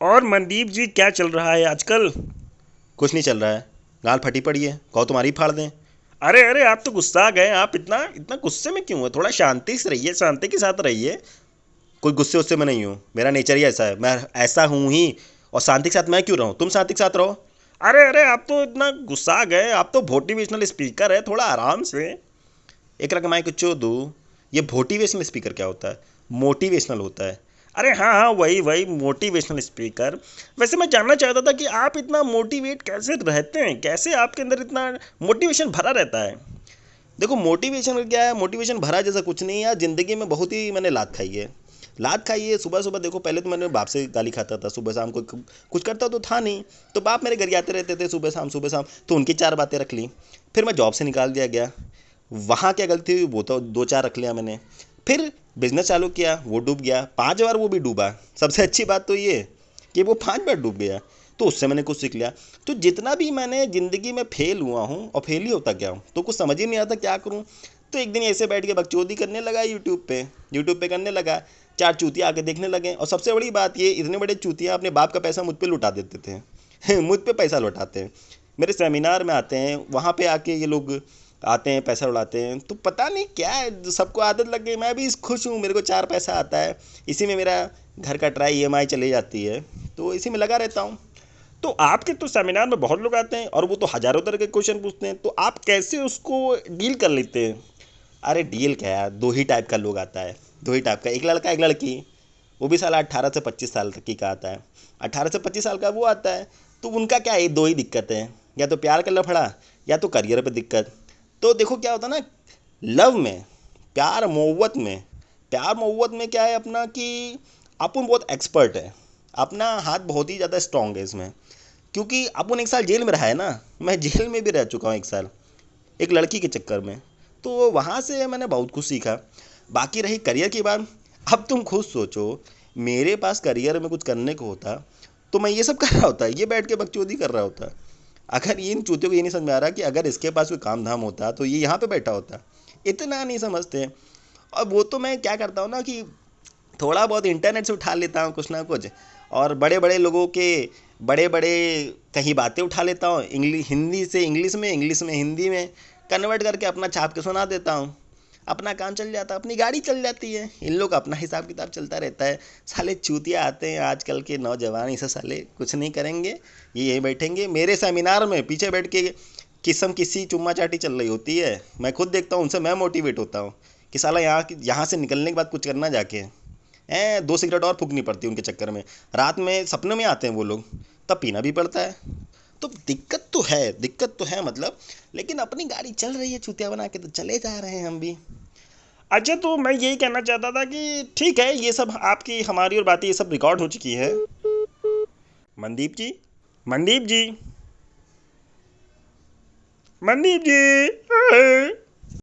और मनदीप जी, क्या चल रहा है आजकल? कुछ नहीं चल रहा है। गाल फटी पड़ी है, कहो तुम्हारी फाड़ दें। अरे अरे, आप तो गुस्सा आ गए। आप इतना इतना गुस्से में क्यों हो? थोड़ा शांति से रहिए, शांति के साथ रहिए। कोई गुस्से उससे में नहीं हूँ, मेरा नेचर ही ऐसा है, मैं ऐसा हूँ ही। और शांति के साथ मैं क्यों रहूँ, तुम शांति के साथ रहो। अरे अरे, आप तो इतना गुस्सा आ गए। आप तो मोटिवेशनल स्पीकर है, थोड़ा आराम से। एक रकम मैं कुछ दू। ये मोटिवेशनल स्पीकर क्या होता है? मोटिवेशनल होता है। अरे हाँ हाँ, वही वही मोटिवेशनल स्पीकर। वैसे मैं जानना चाहता था कि आप इतना मोटिवेट कैसे रहते हैं, कैसे आपके अंदर इतना मोटिवेशन भरा रहता है? देखो मोटिवेशन क्या है, मोटिवेशन भरा जैसा कुछ नहीं है यार। ज़िंदगी में बहुत ही मैंने लात खाई है। लात खाई है सुबह सुबह। देखो पहले तो मैंने बाप से गाली खाता था सुबह शाम को, कुछ करता तो था नहीं। तो बाप मेरे घर आते रहते थे सुबह शाम सुबह शाम, तो उनकी चार बातें रख ली। फिर मैं जॉब से निकाल दिया गया। वहाँ क्या गलती हुई वो तो दो चार रख लिया मैंने। फिर बिजनेस चालू किया, वो डूब गया 5 बार, वो भी डूबा। सबसे अच्छी बात तो ये कि वो 5 बार डूब गया। तो उससे मैंने कुछ सीख लिया। तो जितना भी मैंने ज़िंदगी में फेल हुआ हूँ और फेल ही होता गया हूँ, तो कुछ समझ ही नहीं आता क्या करूँ। तो एक दिन ऐसे बैठ के बकचोदी करने लगा यूट्यूब पे करने लगा। चार चूतिया आके देखने लगे, और सबसे बड़ी बात ये, इतने बड़े चूतिया अपने बाप का पैसा मुझ पे लुटा देते थे मुझ पे पैसा लुटाते हैं। मेरे सेमिनार में आते हैं, वहाँ पे आके ये लोग आते हैं, पैसा उड़ाते हैं। तो पता नहीं क्या है, सबको आदत लग गई। मैं भी खुश हूँ, मेरे को चार पैसा आता है। इसी में मेरा घर का ट्राई ईएमआई चली जाती है, तो इसी में लगा रहता हूँ। तो आपके तो सेमिनार में बहुत लोग आते हैं और वो तो हजारों तरह के क्वेश्चन पूछते हैं, तो आप कैसे उसको डील कर लेते हैं? अरे डील क्या यार, दो ही टाइप का लोग आता है। दो ही टाइप का, एक लड़का एक लड़की। वो भी साला 18 से 25 साल तक की का आता है। 18 से 25 साल का वो आता है। तो उनका क्या है, दो ही दिक्कत है, या तो प्यार का लफड़ा, या तो करियर पे दिक्कत। तो देखो क्या होता है ना, लव में, प्यार मोहब्बत में, प्यार मोहब्बत में क्या है अपना कि अपन बहुत एक्सपर्ट है। अपना हाथ बहुत ही ज़्यादा स्ट्रांग है इसमें। क्योंकि अपन एक साल जेल में रहा है ना। मैं जेल में भी रह चुका हूँ एक साल, एक लड़की के चक्कर में। तो वहाँ से मैंने बहुत कुछ सीखा। बाकी रही करियर की बात, अब तुम खुद सोचो, मेरे पास करियर में कुछ करने को होता तो मैं ये सब कर रहा होता, ये बैठ के बकचोदी कर रहा होता। अगर इन चूतियों को ये नहीं समझ में आ रहा कि अगर इसके पास कोई काम धाम होता तो ये यहाँ पे बैठा होता। इतना नहीं समझते। और वो तो मैं क्या करता हूँ ना कि थोड़ा बहुत इंटरनेट से उठा लेता हूँ कुछ ना कुछ। और बड़े बड़े लोगों के बड़े बड़े कहीं बातें उठा लेता हूँ, इंग्लिश हिंदी से इंग्लिश में हिंदी में कन्वर्ट करके अपना छाप के सुना देता हूँ। अपना काम चल जाता है, अपनी गाड़ी चल जाती है। इन लोग का अपना हिसाब किताब चलता रहता है। साले चूतिया आते हैं आजकल के नौजवान, इसे साले कुछ नहीं करेंगे। ये यहीं बैठेंगे मेरे सेमिनार में पीछे बैठ के, किस्म किसी चुम्मा चाटी चल रही होती है। मैं खुद देखता हूँ, उनसे मैं मोटिवेट होता हूँ कि साला यहाँ से निकलने के बाद कुछ करना जाके। 2 सिगरेट और फूकनी पड़ती है उनके चक्कर में। रात में सपने में आते हैं वो लोग, तब पीना भी पड़ता है। तो दिक्कत तो है, दिक्कत तो है मतलब। लेकिन अपनी गाड़ी चल रही है चूतिया बना के, तो चले जा रहे हैं हम भी। अच्छा, तो मैं यही कहना चाहता था कि ठीक है, ये सब आपकी हमारी और बातें ये सब रिकॉर्ड हो चुकी है। मनदीप जी, मनदीप जी, मनदीप जी।